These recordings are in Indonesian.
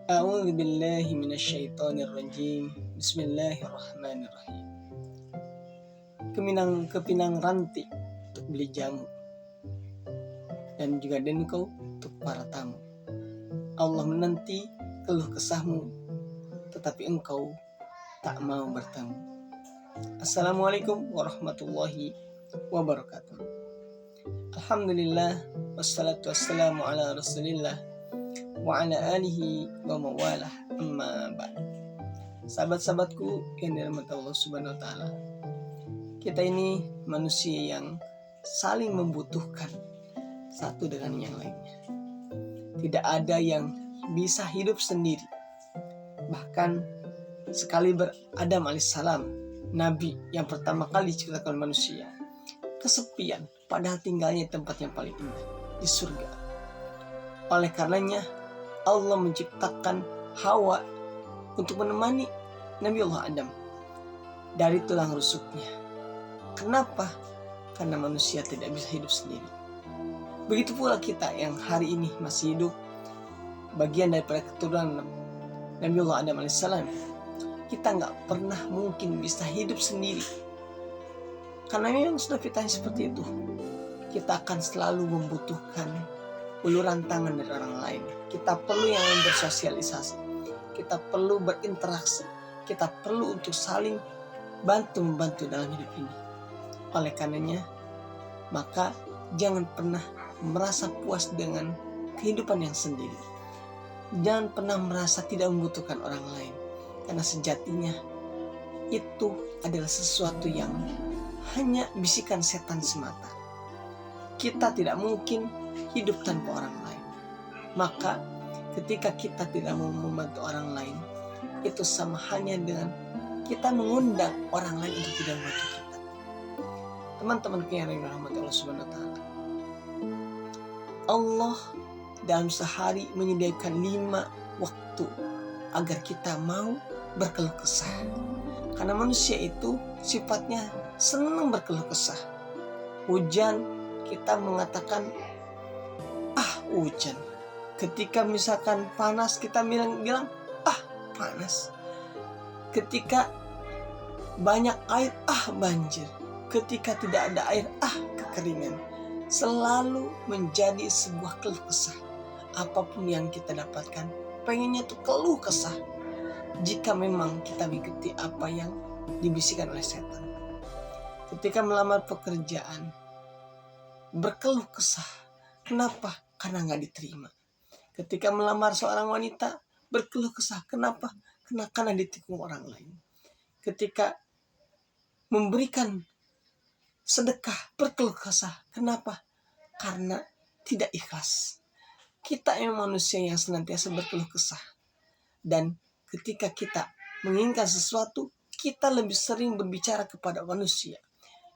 A'udzu billahi minasyaitonir rajim. Bismillahirrahmanirrahim. Kepinang ranti untuk beli jamu, dan juga dengkau untuk para tamu. Allah menanti keluh kesahmu, tetapi engkau tak mau bertemu. Assalamualaikum warahmatullahi wabarakatuh. Alhamdulillah, wassalatu wassalamu ala rasulillah wa ala alihi wa mawalah, amma ba'd. Sahabat-sahabatku yang dirahmati Allah Subhanahu wa taala, kita ini manusia yang saling membutuhkan satu dengan yang lainnya. Tidak ada yang bisa hidup sendiri. Bahkan sekali Adam alaihissalam, nabi yang pertama kali diciptakan manusia, kesepian padahal tinggalnya di tempat yang paling indah, di surga. Oleh karenanya Allah menciptakan Hawa untuk menemani Nabi Allah Adam dari tulang rusuknya. Kenapa? Karena manusia tidak bisa hidup sendiri. Begitu pula kita yang hari ini masih hidup, bagian daripada keturunan Nabi Allah Adam alaihissalam. Kita nggak pernah mungkin bisa hidup sendiri, karena memang sudah fitahnya seperti itu. Kita akan selalu membutuhkan uluran tangan dari orang lain. Kita perlu yang bersosialisasi, kita perlu berinteraksi, kita perlu untuk saling bantu-membantu dalam hidup ini. Oleh karenanya, maka jangan pernah merasa puas dengan kehidupan yang sendiri. Jangan pernah merasa tidak membutuhkan orang lain, karena sejatinya itu adalah sesuatu yang hanya bisikan setan semata. Kita tidak mungkin hidup tanpa orang lain. Maka ketika kita tidak mau membantu orang lain, itu sama halnya dengan kita mengundang orang lain untuk tidak membantu kita. Teman-teman yang dirahmati Allah Subhanahu wa taala, Allah dalam sehari menyediakan 5 waktu agar kita mau berkeluh kesah. Karena manusia itu sifatnya senang berkeluh kesah. Hujan, kita mengatakan hujan. Ketika misalkan panas, kita bilang panas. Ketika banyak air, banjir. Ketika tidak ada air, kekeringan. Selalu menjadi sebuah keluh kesah. Apapun yang kita dapatkan, pengennya tuh keluh kesah. Jika memang kita mengikuti apa yang dibisikkan oleh setan. Ketika melamar pekerjaan, berkeluh kesah. Kenapa? Karena nggak diterima. Ketika melamar seorang wanita, berkeluh kesah. Kenapa? Karena ditikung orang lain. Ketika memberikan sedekah, berkeluh kesah. Kenapa? Karena tidak ikhlas. Kita yang manusia yang senantiasa berkeluh kesah. Dan ketika kita menginginkan sesuatu, kita lebih sering berbicara kepada manusia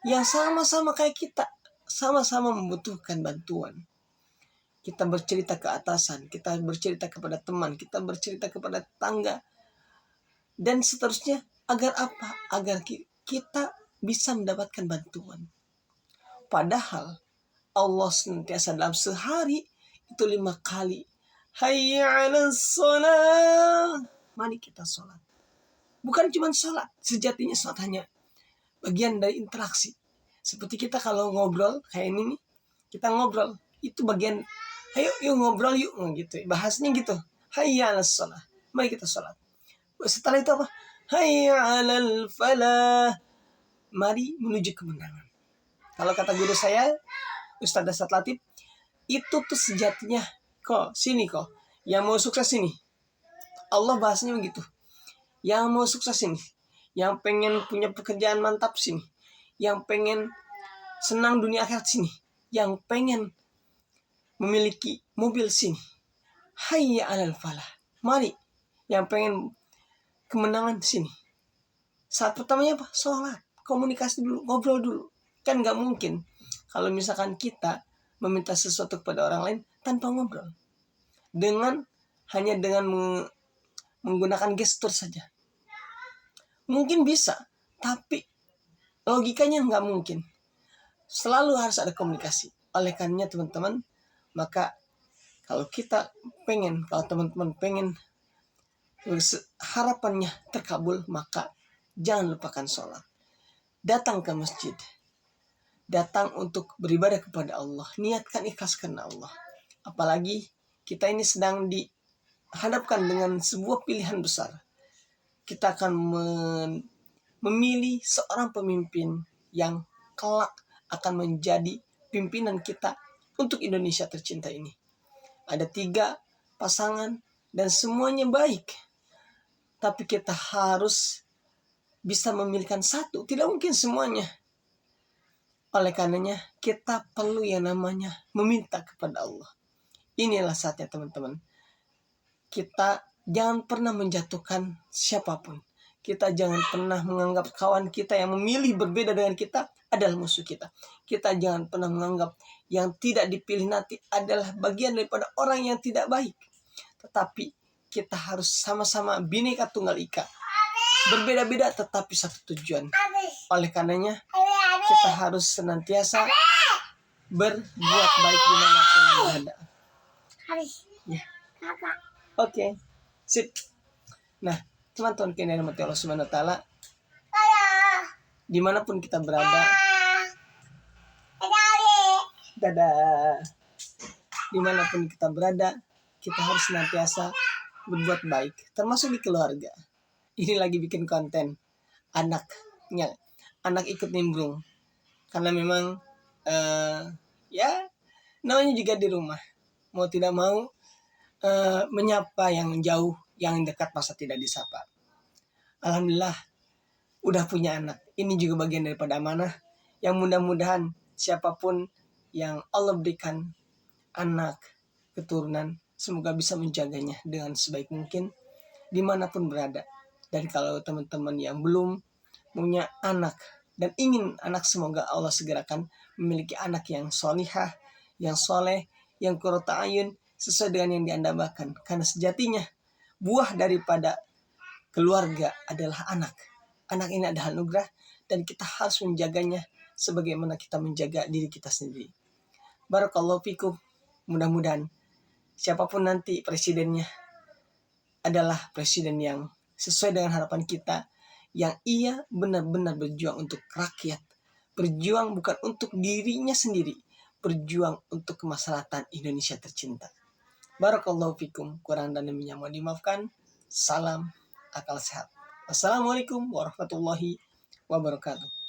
yang sama-sama kayak kita, sama-sama membutuhkan bantuan. Kita bercerita ke atasan, kita bercerita kepada teman, kita bercerita kepada tetangga, dan seterusnya. Agar apa? Agar kita bisa mendapatkan bantuan. Padahal Allah senantiasa dalam sehari itu 5 kali, hayya 'alas shalah, mari kita sholat. Bukan cuma sholat, sejatinya sholat hanya bagian dari interaksi. Seperti kita kalau ngobrol kayak ini nih, kita ngobrol, itu bagian, ayo yuk ngobrol yuk, gitu. Bahasnya gitu, hayya 'alas shalah, mari kita sholat. Setelah itu apa? Hayya 'alal falah, mari menuju kemenangan. Kalau kata guru saya, Ustaz Dasat Latif, itu tuh sejatinya sini yang mau sukses sini. Allah bahasnya begitu. Yang mau sukses sini, yang pengen punya pekerjaan mantap sini, yang pengen senang dunia akhirat sini, yang pengen memiliki mobil sini, hayya 'alal falah, mari. Yang pengen kemenangan sini. Saat pertamanya apa? Sholat, komunikasi dulu, ngobrol dulu. Kan gak mungkin kalau misalkan kita meminta sesuatu kepada orang lain tanpa ngobrol. Hanya dengan menggunakan gestur saja. Mungkin bisa, tapi logikanya gak mungkin. Selalu harus ada komunikasi. Oleh karenanya teman-teman, maka kalau teman-teman pengen harapannya terkabul, maka jangan lupakan sholat. Datang ke masjid, datang untuk beribadah kepada Allah, niatkan ikhlas karena Allah. Apalagi kita ini sedang dihadapkan dengan sebuah pilihan besar. Kita akan memilih seorang pemimpin yang kelak akan menjadi pimpinan kita untuk Indonesia tercinta ini. Ada 3 pasangan dan semuanya baik. Tapi kita harus bisa memilihkan satu, tidak mungkin semuanya. Oleh karenanya kita perlu yang namanya meminta kepada Allah. Inilah saatnya teman-teman. Kita jangan pernah menjatuhkan siapapun. Kita jangan pernah menganggap kawan kita yang memilih berbeda dengan kita adalah musuh kita. Kita jangan pernah menganggap yang tidak dipilih nanti adalah bagian daripada orang yang tidak baik. Tetapi kita harus sama-sama Bhinneka Tunggal Ika. Berbeda-beda tetapi satu tujuan. Oleh karenanya kita harus senantiasa berbuat baik dimanapun berada. Ya. Oke. Sip. Nah, teman-teman yang dirahmati Allah Subhanahu wa taala, dimanapun kita berada, dadah. Dimanapun kita berada, kita harus senantiasa berbuat baik, termasuk di keluarga. Ini lagi bikin konten, anak ikut nimbrung, karena memang ya namanya juga di rumah, mau tidak mau menyapa yang jauh, yang dekat masa tidak disapa. Alhamdulillah udah punya anak. Ini juga bagian daripada amanah yang mudah-mudahan siapapun yang Allah berikan anak keturunan, semoga bisa menjaganya dengan sebaik mungkin dimanapun berada. Dan kalau teman-teman yang belum punya anak dan ingin anak, semoga Allah segerakan memiliki anak yang solihah, yang soleh, yang qurrata ayun, sesuai dengan yang diandambakan. Karena sejatinya buah daripada keluarga adalah anak. Anak ini adalah anugerah dan kita harus menjaganya sebagaimana kita menjaga diri kita sendiri. Barakallahu fikum. Mudah-mudahan siapapun nanti presidennya adalah presiden yang sesuai dengan harapan kita, yang ia benar-benar berjuang untuk rakyat, berjuang bukan untuk dirinya sendiri, berjuang untuk kemaslahatan Indonesia tercinta. Barakallahu fikum. Kurang dan lebihnya mohon dimaafkan. Salam akal sehat. Assalamualaikum warahmatullahi wabarakatuh.